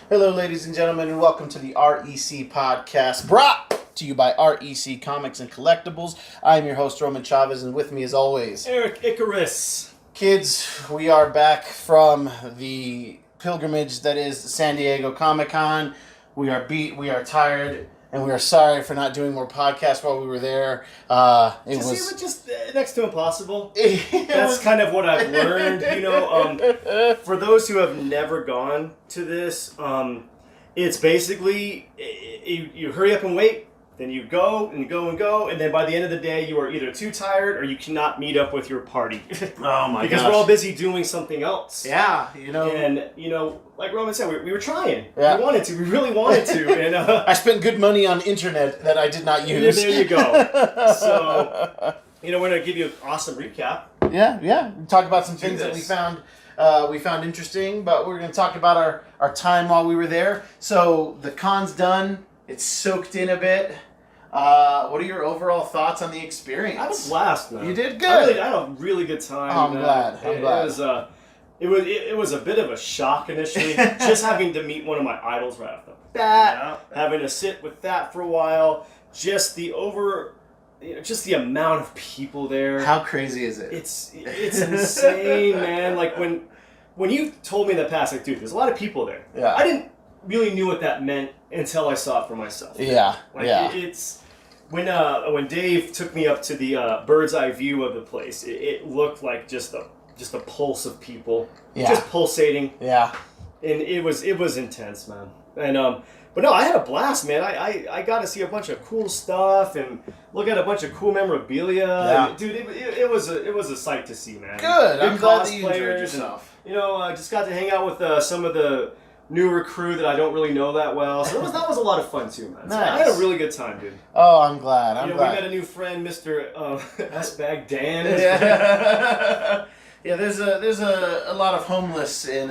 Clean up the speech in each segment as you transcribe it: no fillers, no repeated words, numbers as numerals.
Hello, ladies and gentlemen, and welcome to the REC podcast, brought to you by REC Comics and Collectibles. I'm your host, Roman Chavez, and with me, as always, Eric Icarus. Kids, we are back from the pilgrimage that is San Diego Comic-Con. We are beat, we are tired, and we are sorry for not doing more podcasts while we were there. It was just next to impossible. That's kind of what I've learned. For those who have never gone to this, it's basically you hurry up and wait. Then you go and go and go, and then by the end of the day, you are either too tired or you cannot meet up with your party. Oh my Because gosh. we're all busy doing something else. Yeah, And like Roman said, we were trying. Yeah. We really wanted to, and I spent good money on internet that I did not use. there you go. So, we're gonna give you an awesome recap. Yeah. Talk about some Do things that this. we found interesting, but we're going to talk about our time while we were there. So the con's done. It's soaked in a bit. What are your overall thoughts on the experience? I had a blast, man. You did good. I had a really good time. Oh, I'm glad. I'm glad. It was a bit of a shock initially, just having to meet one of my idols right off the bat, having to sit with that for a while, just the amount of people there. How crazy is it? It's insane, man. Like when you told me in the past, like, dude, there's a lot of people there. Yeah. I didn't really knew what that meant until I saw it for myself. Yeah. It's when Dave took me up to the bird's eye view of the place, it looked like just a pulse of people, just pulsating. Yeah. And it was intense, man. And but no, I had a blast, man. I got to see a bunch of cool stuff and look at a bunch of cool memorabilia. Yeah. And, dude, it was a sight to see, man. Good. I'm glad that you enjoyed cosplayers yourself. And, I just got to hang out with some of the newer crew that I don't really know that well. So that was a lot, of fun too, man. So Nice. I had a really good time, dude. Oh, I'm glad. I'm We glad. met a new friend, Mr. S-Bag Dan. Yeah, there's a lot of homeless in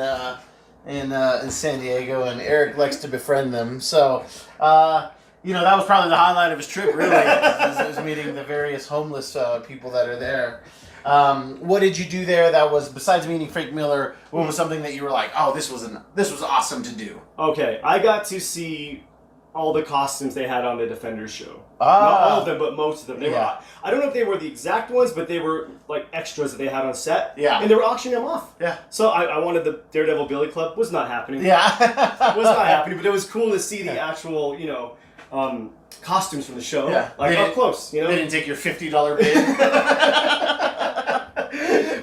San Diego, and Eric likes to befriend them. So, that was probably the highlight of his trip. Really, was meeting the various homeless people that are there. What did you do there? That was, besides meeting Frank Miller, what was something that you were like, oh, this was awesome to do? Okay, I got to see all the costumes they had on the Defenders show. Ah. Not all of them, but most of them. They Yeah. were. I don't know if they were the exact ones, but they were like extras that they had on set. Yeah. And they were auctioning them off. Yeah. So I wanted the Daredevil Billy Club. Was not happening. Yeah. Was not happening, but it was cool to see the actual, costumes from the show. Yeah. Like up close, They didn't take your $50 bid.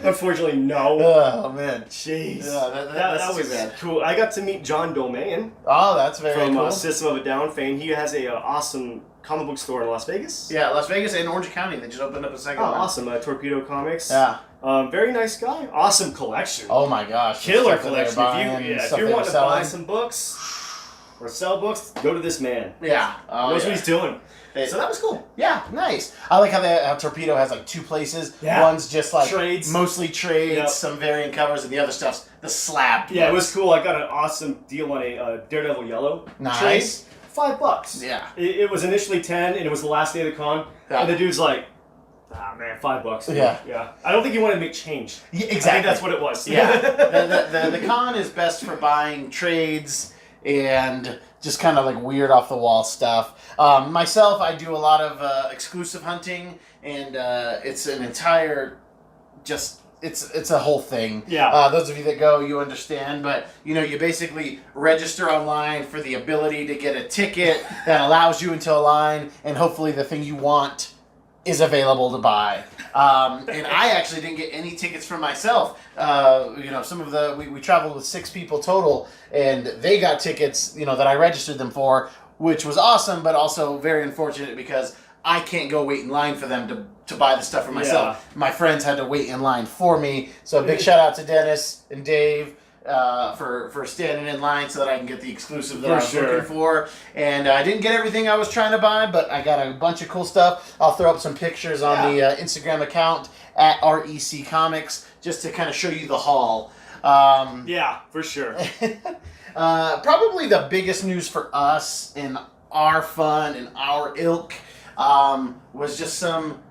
Unfortunately, no. Oh, man. Jeez. Yeah, that's that was too bad. cool. I got to meet John Domain Oh, that's very from cool. System of a Down fame. He has a awesome comic book store in Las Vegas. Yeah, Las Vegas and Orange County. They just opened up a second Oh, one. awesome. Torpedo Comics. Yeah. Very nice guy. Awesome collection. Oh my gosh. the Killer stuff that they're collection. buying, If stuff you're they were wanting to buy selling. some books or sell books, go to this man. Yeah. Oh, Knows yeah. what he's doing. They- So that was cool. Yeah, nice. I like how Torpedo has like two places. Yeah. One's just like Trades. mostly trades, Yep. some variant covers, and the other stuff's the slab. Yeah, it books. was cool. I got an awesome deal on a Daredevil Yellow Nice. trade. $5. Yeah. It was initially 10, and it was the last day of the con. Yeah. And the dude's like, man, $5. Yeah. Yeah. I don't think he wanted to make change. Yeah, I exactly. think that's what it was. Yeah. the con is best for buying trades and just kind of like weird off the wall stuff. Myself, I do a lot of exclusive hunting, and it's an entire it's a whole thing. Yeah. Those of you that go, you understand. But you basically register online for the ability to get a ticket that allows you into a line, and hopefully the thing you want is available to buy. And I actually didn't get any tickets for myself. Some of we traveled with 6 people total, and they got tickets, that I registered them for, which was awesome, but also very unfortunate because I can't go wait in line for them to buy the stuff for myself. Yeah. My friends had to wait in line for me. So a big shout out to Dennis and Dave for standing in line so that I can get the exclusive that I was looking for. And I didn't get everything I was trying to buy, but I got a bunch of cool stuff. I'll throw up some pictures on the Instagram account at REC Comics just to kind of show you the haul. Yeah, for sure. Probably the biggest news for us in our fun and our ilk was just some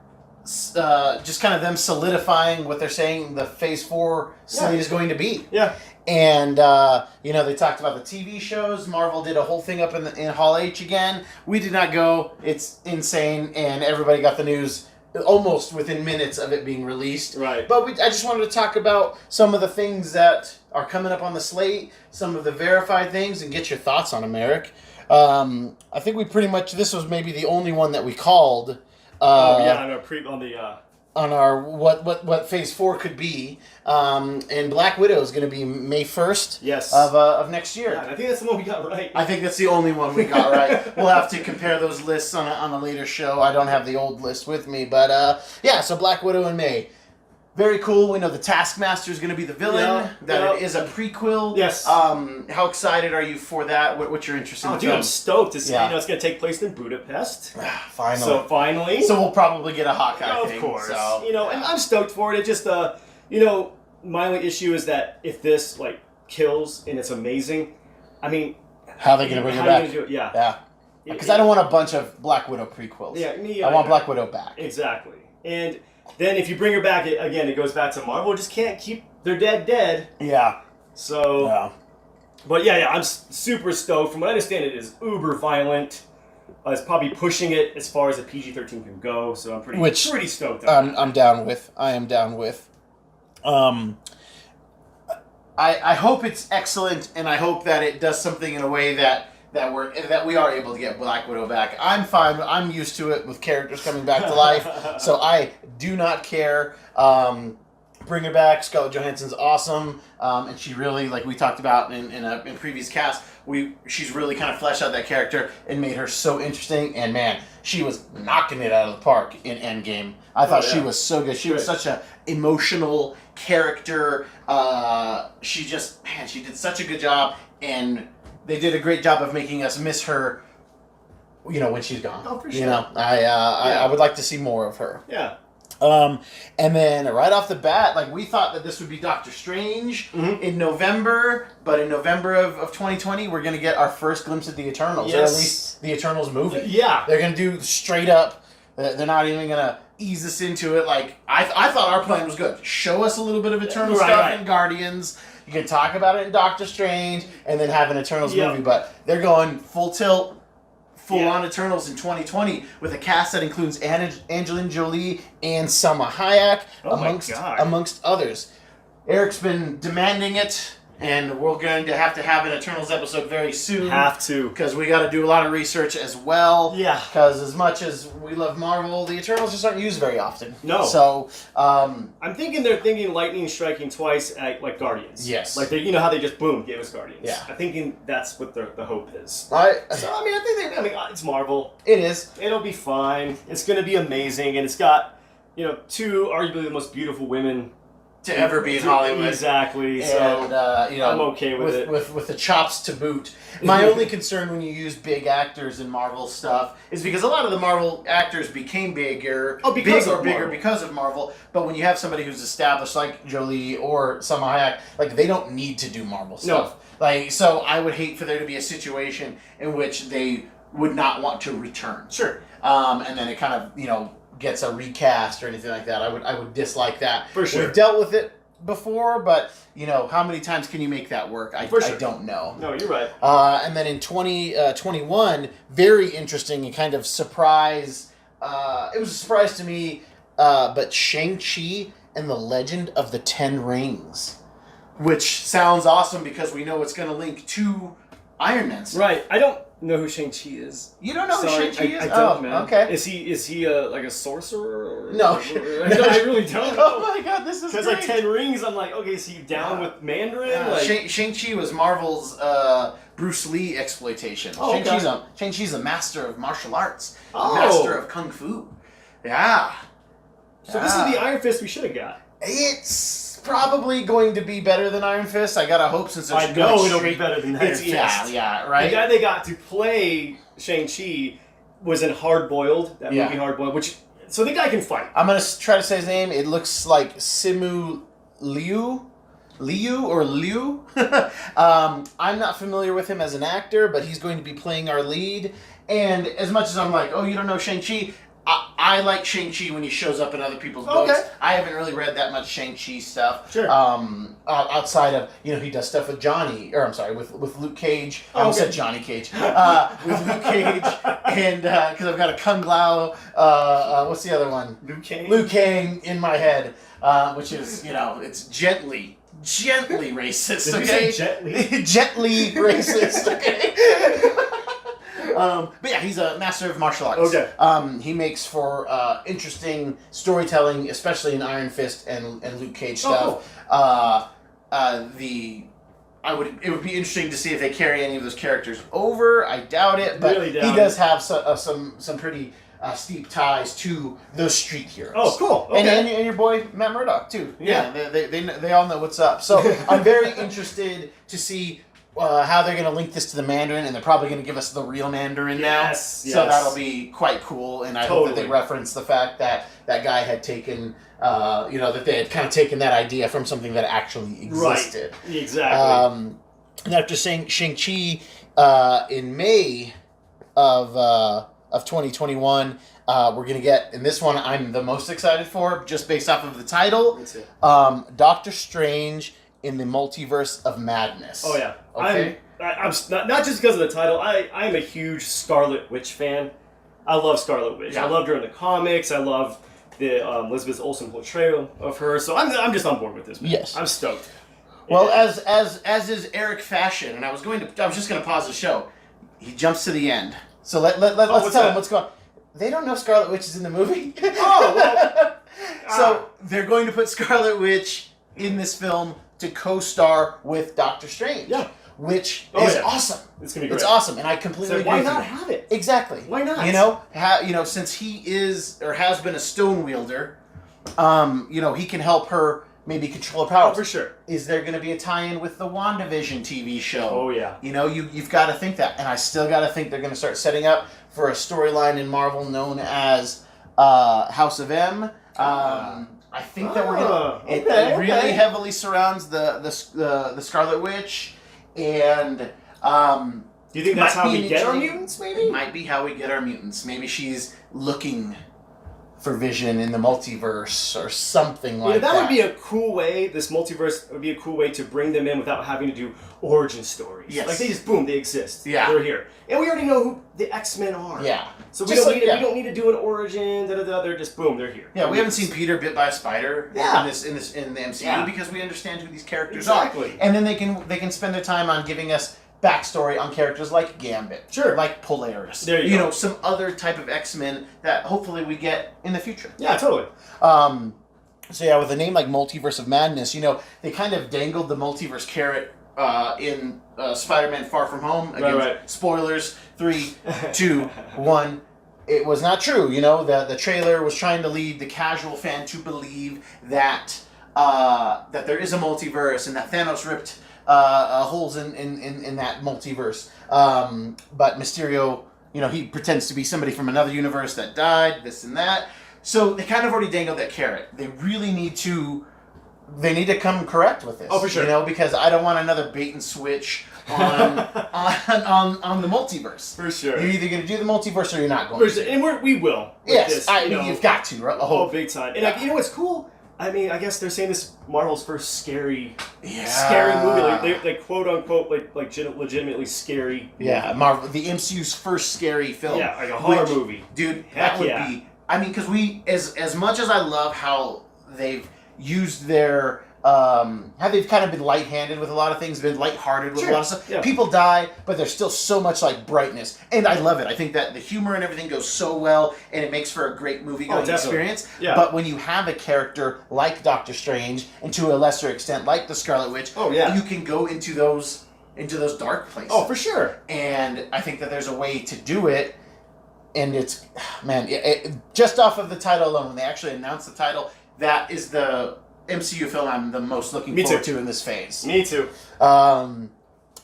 just kind of them solidifying what they're saying the Phase 4 slate is going to be. Yeah. And, they talked about the TV shows. Marvel did a whole thing up in Hall H again. We did not go. It's insane. And everybody got the news almost within minutes of it being released. Right. But I just wanted to talk about some of the things that are coming up on the slate, some of the verified things, and get your thoughts on them, Eric. I think we pretty much, this was maybe the only one that we called. On our what Phase 4 could be, and Black Widow is going to be May 1st of next year. Yeah, I think that's the one we got right. I think that's the only one we got right. We'll have to compare those lists on a later show. I don't have the old list with me, but so Black Widow in May. Very cool. We know the Taskmaster is going to be the villain. It is a prequel. Yes. How excited are you for that? What's your interest in the film? I'm stoked. It's going to take place in Budapest. Finally. So we'll probably get a Hawkeye thing. Of course. So, and I'm stoked for it. It just, my only issue is that if this, kills and it's amazing, I mean... How are they going to bring it back? Do it? Yeah. Yeah. Because I don't want a bunch of Black Widow prequels. Yeah, I want Black Widow back. Exactly. And... then if you bring her back, again, it goes back to Marvel. Just can't keep their dead. Yeah. So. Yeah. But yeah, I'm super stoked. From what I understand, it is uber violent. It's probably pushing it as far as a PG-13 can go. So I'm pretty stoked. I'm down with. I am down with. I hope it's excellent, and I hope that it does something in a way that we are able to get Black Widow back. I'm fine. I'm used to it with characters coming back to life, so I do not care. Bring her back. Scarlett Johansson's awesome, and she really, like we talked about in previous casts, she's really kind of fleshed out that character and made her so interesting. And man, she was knocking it out of the park in Endgame. I thought she was so good. She was such an emotional character. She did such a good job, and they did a great job of making us miss her, when she's gone. Oh, for sure. I would like to see more of her. Yeah. And then right off the bat, we thought that this would be Doctor Strange in November, but in November of 2020, we're going to get our first glimpse of the Eternals, or at least the Eternals movie. Yeah. They're going to do straight up, they're not even going to ease us into it. I thought our plan was good. Show us a little bit of Eternal stuff in Guardians. You can talk about it in Doctor Strange, and then have an Eternals movie, but they're going full tilt, full-on Eternals in 2020 with a cast that includes Angelina Jolie and Salma Hayek, amongst others. Eric's been demanding it, and we're going to have an Eternals episode very soon. Have to. Because we got to do a lot of research as well. Yeah. Because as much as we love Marvel, the Eternals just aren't used very often. No. So, I'm thinking they're thinking lightning striking twice at, Guardians. Yes. How they just, boom, gave us Guardians. Yeah. I'm thinking that's what the hope is. So, I think it's Marvel. It is. It'll be fine. It's going to be amazing, and it's got, two arguably the most beautiful women to ever be in Hollywood. Exactly. So and, I'm okay with it. With the chops to boot. My only concern when you use big actors in Marvel stuff is because a lot of the Marvel actors became bigger because of Marvel. But when you have somebody who's established like Jolie or Salma Hayek, they don't need to do Marvel stuff. No. So I would hate for there to be a situation in which they would not want to return. Sure. And then it kind of, gets a recast or anything like that. I would dislike that. For sure. We've dealt with it before, but how many times can you make that work? I don't know. No, you're right. And then in 2021, very interesting and kind of surprise. It was a surprise to me, but Shang-Chi and the Legend of the Ten Rings, which sounds awesome because we know it's going to link to Iron Man stuff. Right. I don't know who Shang-Chi is. You don't know who Shang-Chi is? I don't, man. Okay. Is he a sorcerer? Or, no. I really don't know. Oh my god, this is great. Because 10 Rings, I'm like, okay, is he down with Mandarin? Shang-Chi was Marvel's Bruce Lee exploitation. Oh, Shang-Chi's a master of martial arts. A master of kung fu. Yeah. So this is the Iron Fist we should have got. It's probably going to be better than Iron Fist. I gotta hope since I know it'll be better than Iron Fist. Yeah, right? The guy they got to play Shang-Chi was in Hard Boiled, that movie Hard Boiled, so the guy can fight. I'm gonna try to say his name. It looks like Simu Liu. I'm not familiar with him as an actor, but he's going to be playing our lead. And as much as I'm like, oh, you don't know Shang-Chi, I like Shang-Chi when he shows up in other people's books. I haven't really read that much Shang-Chi stuff. Sure. Outside of, he does stuff with with Luke Cage. I almost said Johnny Cage. With Luke Cage, and because I've got a Kung Lao, what's the other one? Liu Kang in my head, which is, it's gently racist, okay? You say gently? Gently racist, okay? But yeah, he's a master of martial arts. Okay. He makes for interesting storytelling, especially in Iron Fist and Luke Cage stuff. Oh, cool. It would be interesting to see if they carry any of those characters over. I doubt it, but really he does have some pretty steep ties to those street heroes. Oh, cool. Okay. And your boy Matt Murdock too. Yeah, they all know what's up. So I'm very interested to see how they're going to link this to the Mandarin, and they're probably going to give us the real Mandarin now. So that'll be quite cool, and I hope that they reference the fact that that guy had taken, that they had kind of taken that idea from something that actually existed. Right. Exactly. And after saying Shang-Chi in May of 2021, we're going to get, in this one I'm the most excited for, just based off of the title, Doctor Strange in the Multiverse of Madness. Oh yeah. Okay. I'm not just because of the title. I'm a huge Scarlet Witch fan. I love Scarlet Witch. Yeah. I loved her in the comics. I love the Elizabeth Olsen portrayal of her. So I'm just on board with this, man. Yes. I'm stoked. Well, as is Eric fashion, and I was just gonna pause the show. He jumps to the end. So let's tell him what's going on. They don't know Scarlet Witch is in the movie. Oh, well. So they're going to put Scarlet Witch in this film to co-star with Doctor Strange. Yeah. Which is awesome. It's gonna be great. It's awesome, and I completely agree. Why with not you. have it? Exactly. Why not? Since he is or has been a stone wielder, he can help her maybe control her powers. Oh, for sure. Is there going to be a tie-in with the WandaVision TV show? Oh yeah. You've got to think that, and I still got to think they're going to start setting up for a storyline in Marvel known as House of M. I think that we're gonna. It really heavily surrounds the Scarlet Witch, and do you think that's how we get our mutants? Maybe might be how we get our mutants. Maybe she's looking for Vision in the multiverse or something like that. That would be a cool way. This multiverse would be a cool way to bring them in without having to do origin stories. Yes. Like they just they exist. Yeah. They're here, and we already know who the X-Men are. Yeah. So we don't need to do an origin. They're just they're here. Yeah, we haven't seen Peter bit by a spider in the MCU because we understand who these characters are. And then they can spend their time on giving us backstory on characters like Gambit, like Polaris. There you go. Some other type of X-Men that hopefully we get in the future. Yeah, totally. So yeah, with a name like Multiverse of Madness, they kind of dangled the multiverse carrot in Spider-Man Far From Home. Again, spoilers, 3, 2, 1. It was not true. The trailer was trying to lead the casual fan to believe that that there is a multiverse and that Thanos ripped holes in that multiverse. But Mysterio, he pretends to be somebody from another universe that died, this and that. So they kind of already dangled that carrot. They really need to come correct with this. Oh, for sure. Because I don't want another bait and switch on the multiverse. For sure. You're either going to do the multiverse or you're not going to. And we will. Yes, you've got to. Right? Big time. And you know what's cool? I mean, I guess they're saying this Marvel's first scary movie. Like they quote unquote like legitimately scary movie. Yeah, Marvel, the MCU's first scary film. Yeah, like a horror movie. Dude, that would be. I mean, because as much as I love how they've used their how they've kind of been light-handed with a lot of things, been light-hearted with a lot of stuff. Yeah. People die, but there's still so much brightness, and I love it. I think that the humor and everything goes so well, and it makes for a great movie-going experience. Yeah. But when you have a character like Doctor Strange, and to a lesser extent like the Scarlet Witch, you can go into those dark places. Oh, for sure. And I think that there's a way to do it. And it's, man, just off of the title alone, when they actually announced the title, that is the MCU film I'm the most looking forward to in this phase. Me too. And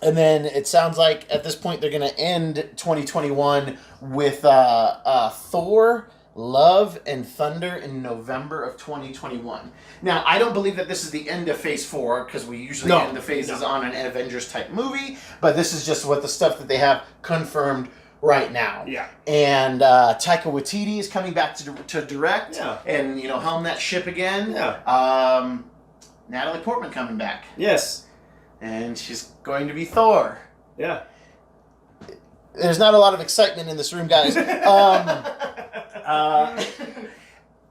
then it sounds like at this point they're going to end 2021 with Thor, Love and Thunder in November of 2021. Now, I don't believe that this is the end of Phase 4, because we usually end the phases on an Avengers-type movie, but this is just what the stuff that they have confirmed right now. Yeah. And Taika Waititi is coming back to direct and, helm that ship again. Yeah. Natalie Portman coming back. Yes. And she's going to be Thor. Yeah. There's not a lot of excitement in this room, guys.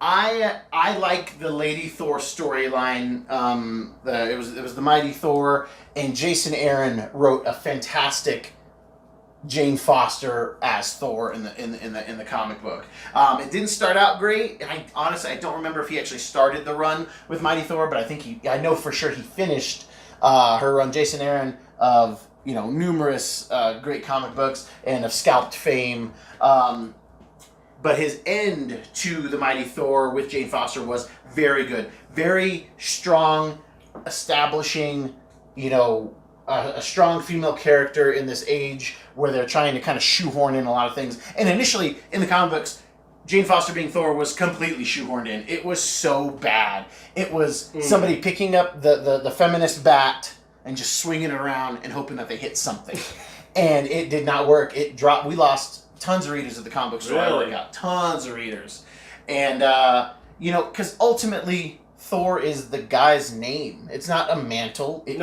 I like the Lady Thor storyline. It was the Mighty Thor, and Jason Aaron wrote a fantastic Jane Foster as Thor in the comic book. It didn't start out great, and I don't remember if he actually started the run with Mighty Thor, but I know for sure he finished her run. Jason Aaron of numerous great comic books and of Scalped fame. But his end to the Mighty Thor with Jane Foster was very good. Very strong, establishing, a strong female character in this age where they're trying to kind of shoehorn in a lot of things. And initially, in the comic books, Jane Foster being Thor was completely shoehorned in. It was so bad. It was somebody picking up the feminist bat and just swinging it around and hoping that they hit something. And it did not work. It dropped. We lost tons of readers at the comic book store. Really? I got tons of readers. And, because ultimately, Thor is the guy's name. It's not a mantle. It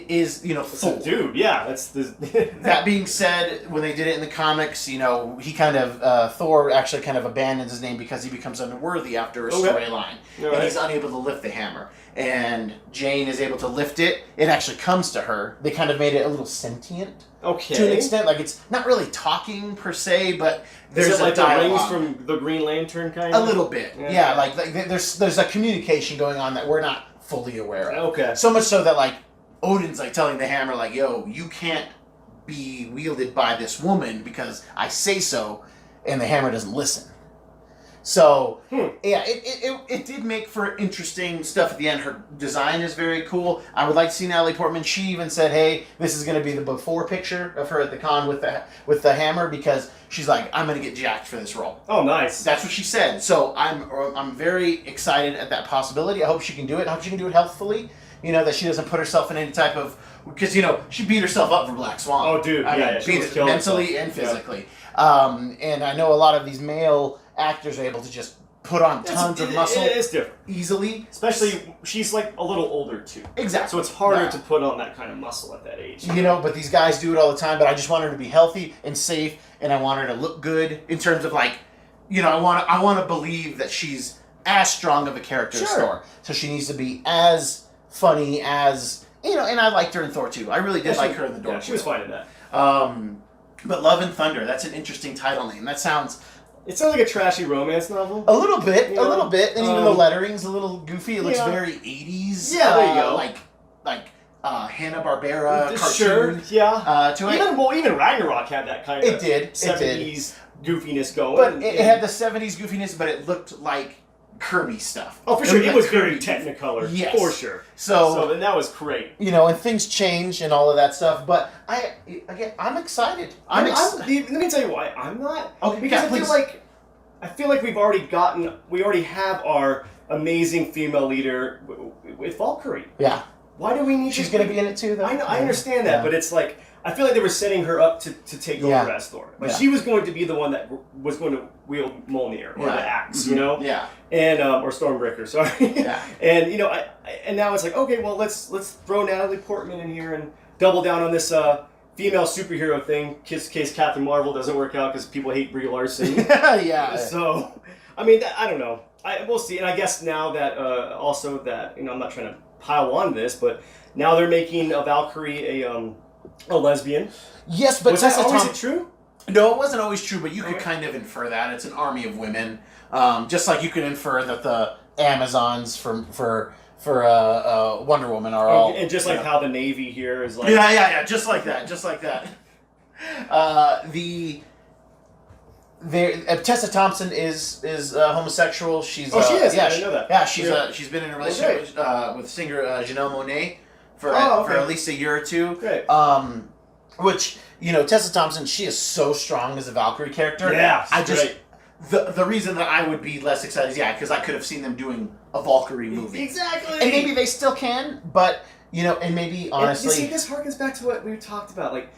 is, Thor. Dude, yeah. That's the... That being said, when they did it in the comics, he kind of, Thor actually kind of abandons his name because he becomes unworthy after a storyline. Right. And he's unable to lift the hammer. And Jane is able to lift it. It actually comes to her. They kind of made it a little sentient. Okay. To an extent, like it's not really talking per se, but there's is it like a dialogue. the rings from the Green Lantern kind A of? little bit, yeah. Like there's a communication going on that we're not fully aware of. Okay. So much so that like Odin's like telling the hammer like, "Yo, you can't be wielded by this woman because I say so," and the hammer doesn't listen. So, yeah, it did make for interesting stuff at the end. Her design is very cool. I would like to see Natalie Portman. She even said, hey, this is going to be the before picture of her at the con with the hammer because she's like, I'm going to get jacked for this role. Oh, nice. That's what she said. So I'm very excited at that possibility. I hope she can do it. I hope she can do it healthfully. That she doesn't put herself in any type of... Because, she beat herself up for Black Swan. Oh, dude. She beat it mentally and physically. Yeah. And I know a lot of these male actors are able to just put on tons of muscle. It's different. Easily. Especially, she's like a little older too. Exactly. So it's harder to put on that kind of muscle at that age. But these guys do it all the time, but I just want her to be healthy and safe, and I want her to look good in terms of like, I want to believe that she's as strong of a character as Thor. So she needs to be as funny as, and I liked her in Thor too. I really did like her in the Door. Yeah, she was fine in that. But Love and Thunder, that's an interesting title name. It sounds like a trashy romance novel. A little bit. And even the lettering's a little goofy. It looks very 80s. Yeah, there you go. Like Hanna-Barbera cartoon. Sure, yeah. To it. Even Ragnarok had that kind of 70s goofiness going. But it had the 70s goofiness, but it looked like Kirby stuff. Oh, for sure. It was very Technicolor. Yes. For sure. So and that was great. And things change and all of that stuff. But I'm excited. Let me tell you why I'm not. Okay, because I feel like we already have our amazing female leader with Valkyrie. Yeah. Why do we need? She's going to be in it too, though. I understand that, but it's like I feel like they were setting her up to take over as Thor. Like she was going to be the one that was going to wield Mjolnir or the axe, Yeah. And or Stormbreaker, sorry. Yeah. And and now it's like, okay, well let's throw Natalie Portman in here and double down on this female superhero thing. In case Captain Marvel doesn't work out because people hate Brie Larson. Yeah. So I mean, I don't know. We'll see. And I guess now that also that I'm not trying to pile on this, but now they're making a Valkyrie a lesbian. Yes, but was that always true? No, it wasn't always true, but you could kind of infer that. It's an army of women. Just like you could infer that the Amazons for Wonder Woman are all... And just like how the Navy here is like... Yeah, just like that. Tessa Thompson is homosexual. She's she is. Yeah, I didn't know that. Yeah, she's been in a relationship with singer Janelle Monáe for at least a year or two. Great. Which Tessa Thompson, she is so strong as a Valkyrie character. Yeah, the reason that I would be less excited is because I could have seen them doing a Valkyrie movie. Exactly. And maybe they still can, but and maybe honestly, you see, this harkens back to what we talked about, like.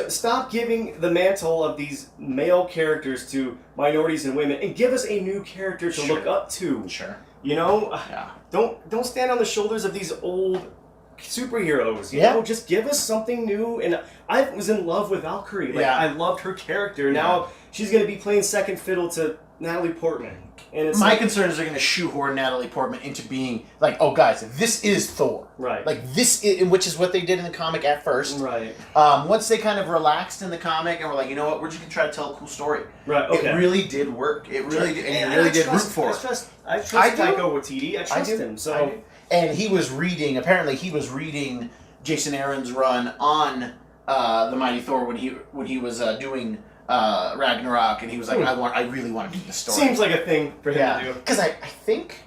Stop giving the mantle of these male characters to minorities and women, and give us a new character to look up to. Sure. You know, Yeah. Don't stand on the shoulders of these old superheroes. You know, just give us something new. And I was in love with Valkyrie. Like, I loved her character. Now she's going to be playing second fiddle to Natalie Portman. And it's my concern is they're going to shoehorn Natalie Portman into being like, oh guys, this is Thor. Right. Like this is, which is what they did in the comic at first. Right. Once they kind of relaxed in the comic and were like, you know what, we're just going to try to tell a cool story. Right. Okay. It really did work. It really did, and you really did root for it. I trust Taika Waititi. I trust him. So. And he was reading. Apparently, he was reading Jason Aaron's run on the Mighty Thor when he was doing Ragnarok, and he was like, I really want to do this story. Seems like a thing for him to do. Because I think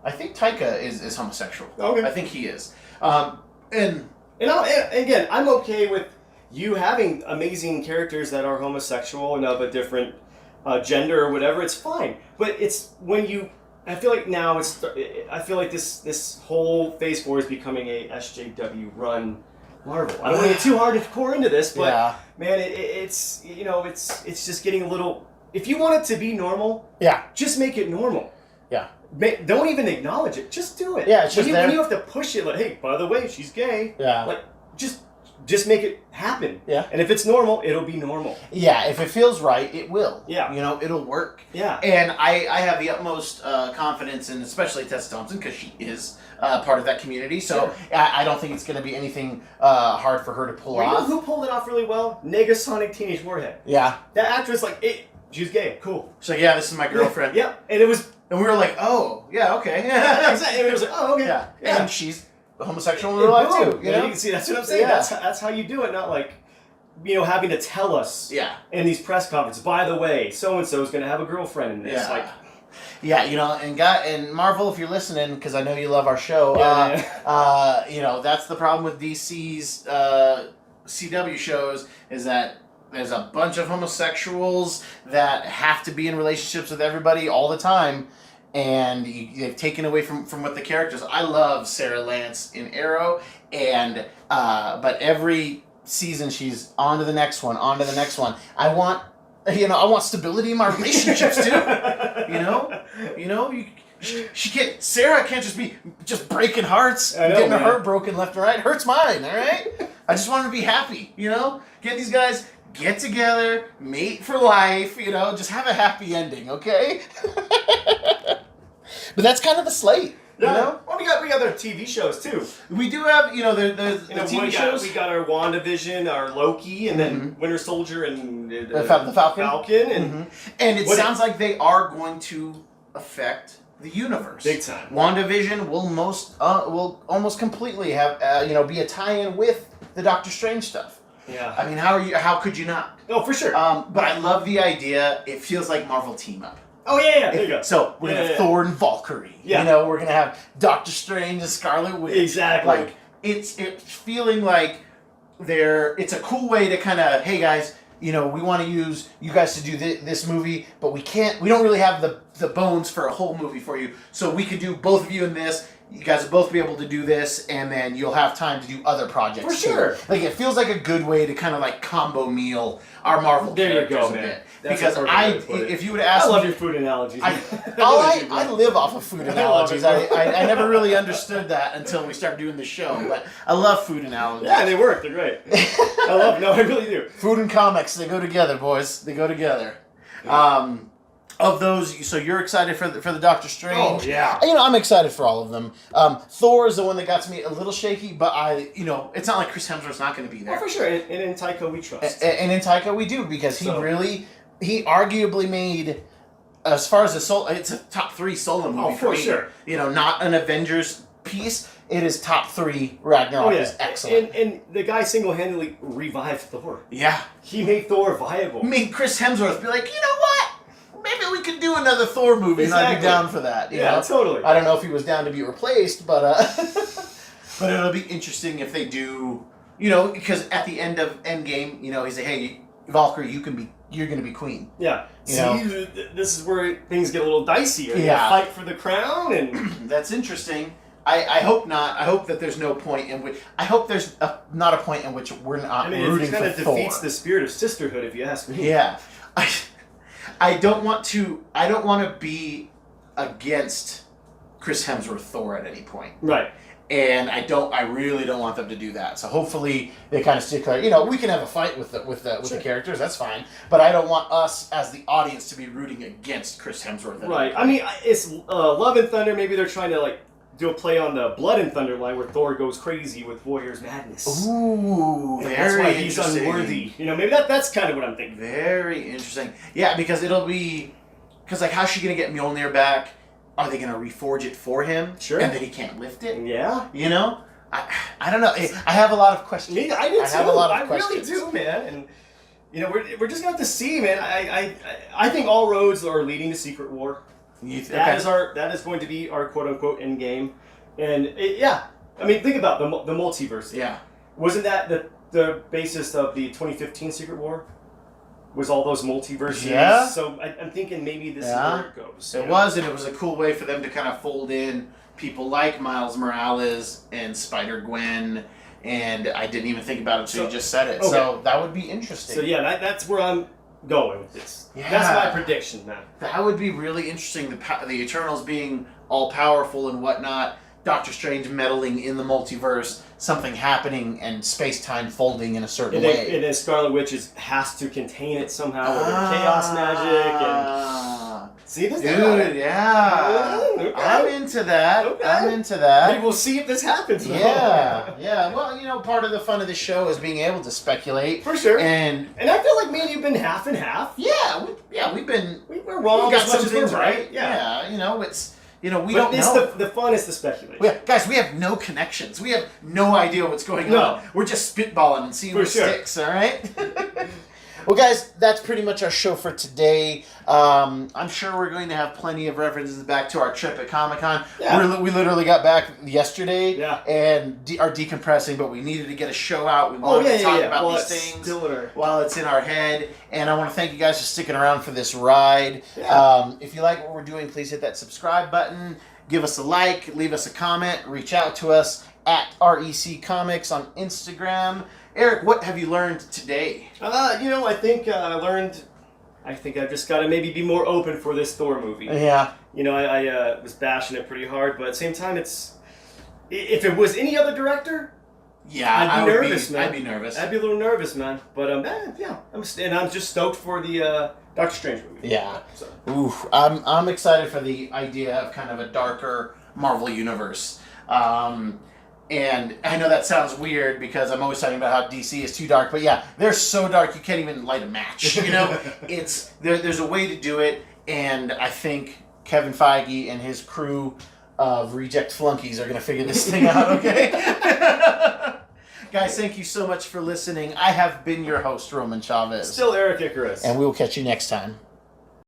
Taika is homosexual. Okay. I think he is. And again, I'm okay with you having amazing characters that are homosexual and of a different gender or whatever. It's fine, but it's when you. I feel like now I feel like this whole Phase 4 is becoming a SJW run Marvel. I don't want to get too hard to pour into this, but man, it's it's just getting a little. If you want it to be normal, just make it normal. Yeah. Don't even acknowledge it. Just do it. Yeah, it's just when you have to push it, like, hey, by the way, she's gay. Yeah. Like, just make it happen. Yeah. And if it's normal, it'll be normal. Yeah, if it feels right, it will. Yeah. You know, it'll work. Yeah. And I have the utmost confidence in, especially Tessa Thompson, because she is part of that community. So I don't think it's going to be anything hard for her to pull off. You know who pulled it off really well? Negasonic Teenage Warhead. Yeah. That actress, like, she's gay. Cool. She's like, yeah, this is my girlfriend. Yeah. And it was... And we were like, oh, yeah, okay. Exactly. And it was like, oh, okay. Yeah. And she's homosexual in real life too. You know? You can see, that's what I'm saying. Yeah. That's how you do it, not like, having to tell us in these press conferences, by the way, so-and-so is going to have a girlfriend in this. Yeah, and Marvel, if you're listening, because I know you love our show, that's the problem with DC's CW shows, is that there's a bunch of homosexuals that have to be in relationships with everybody all the time, and they've taken away from what the characters. I love Sarah Lance in Arrow, and but every season she's on to the next one. I want stability in my relationships too. Sarah can't just be breaking hearts, getting her heart broken left and right. Hurts mine, all right? I just want her to be happy, Get these guys, get together, mate for life, just have a happy ending, okay? But that's kind of the slate, Well, we got other TV shows too. We do have, there's the TV shows. We got our WandaVision, our Loki, and then Winter Soldier and the Falcon. And it sounds like they are going to affect the universe big time. WandaVision will almost completely have be a tie-in with the Doctor Strange stuff. Yeah. I mean, how could you not? Oh, for sure. But I love the idea. It feels like Marvel team up. Oh, yeah, there you go. So we're going to have Thor and Valkyrie. Yeah. We're going to have Doctor Strange and Scarlet Witch. Exactly. Like, it's feeling like it's a cool way to kind of, hey guys, we want to use you guys to do this movie, but we don't really have the bones for a whole movie for you. So we could do both of you in this. You guys will both be able to do this, and then you'll have time to do other projects. For sure. Too. Like, it feels like a good way to kind of like combo meal our Marvel characters a bit. Because if you would ask I love your food analogies. I live off of food analogies. I never really understood that until we started doing the show, but I love food analogies. Yeah, they work. They're great. I really do. Food and comics, they go together, boys. They go together. Of those, so you're excited for the Doctor Strange? Oh, yeah. I'm excited for all of them. Thor is the one that got me a little shaky, but it's not like Chris Hemsworth's not going to be there. Oh, for sure. And in Taika we trust. And in Taika we do, because he arguably made, as far as it's a top 3 solo movie for me. Sure. Not an Avengers piece. It is top 3. Ragnarok is excellent. And the guy single-handedly revived Thor. Yeah. He made Thor viable. Made Chris Hemsworth be like, you know what? Maybe we could do another Thor movie, and I'd be down for that. You know? Totally. I don't know if he was down to be replaced, but but it'll be interesting if they do. Because at the end of Endgame, he's like, hey, Valkyrie, you're going to be queen. Yeah. This is where things get a little dicey. Are you gonna fight for the crown? And that's interesting. I hope not. I hope that there's no point in which not a point in which we're not rooting for Thor. It kind of defeats the spirit of sisterhood, if you ask me. Yeah, I don't want to be against Chris Hemsworth Thor at any point. Right. And I really don't want them to do that. So hopefully they kind of stick like, you know, we can have a fight with the characters, that's fine. But I don't want us as the audience to be rooting against Chris Hemsworth. Right. I mean, it's Love and Thunder. Maybe they're trying to like do a play on the Blood and Thunder line where Thor goes crazy with Warrior's Madness. Ooh, and that's why he's unworthy. You know, maybe that's kind of what I'm thinking. Very interesting. Yeah, because like, how's she gonna get Mjolnir back? Are they going to reforge it for him? Sure. And then he can't lift it? Yeah. You know? I don't know. I have a lot of questions. Yeah, I do too. I have a lot of questions. I really do, man. And, you know, we're just going to have to see, man. I think all roads are leading to Secret War. That is going to be our quote-unquote end game. And, I mean, think about the multiverse. Yeah. Wasn't that the basis of the 2015 Secret War? Was all those multiverses. Yeah. So I'm thinking maybe this is where it goes. It was, and it was a cool way for them to kind of fold in people like Miles Morales and Spider-Gwen, and I didn't even think about it until you just said it. Okay. So that would be interesting. So yeah, that's where I'm going with this. Yeah. That's my prediction, man. That would be really interesting, the Eternals being all-powerful and whatnot, Doctor Strange meddling in the multiverse, something happening, and space-time folding in a certain way. And then Scarlet Witch has to contain it somehow with her chaos magic. And see this? Dude, yeah. Okay. I'm into that. Okay. I'm into that. Maybe we'll see if this happens. Yeah. Yeah. Well, you know, part of the fun of the show is being able to speculate. For sure. And I feel like me and you've been half and half. Yeah. We're wrong. We got some things right. Yeah. You know, we don't know. The fun is the speculation. Guys, we have no connections. We have no idea what's going on. We're just spitballing and seeing what sticks, all right? Well, guys, that's pretty much our show for today. I'm sure we're going to have plenty of references back to our trip at Comic-Con. Yeah. We literally got back yesterday and are decompressing, but we needed to get a show out. We wanted to talk about these things while it's in our head. And I want to thank you guys for sticking around for this ride. Yeah. If you like what we're doing, please hit that subscribe button. Give us a like, leave us a comment, reach out to us at REC Comics on Instagram. Eric, what have you learned today? I think I've just got to maybe be more open for this Thor movie. Yeah. You know, I was bashing it pretty hard, but at the same time, if it was any other director, I'd be nervous, man. I'd be nervous. I'd be a little nervous, man. But I'm just stoked for the Doctor Strange movie. Yeah. So. Oof, I'm excited for the idea of kind of a darker Marvel universe. And I know that sounds weird because I'm always talking about how DC is too dark, but yeah, they're so dark you can't even light a match. You know, there's a way to do it, and I think Kevin Feige and his crew of reject flunkies are going to figure this thing out. Okay, guys, thank you so much for listening. I have been your host, Roman Chavez. Still Erik Icarus, and we will catch you next time.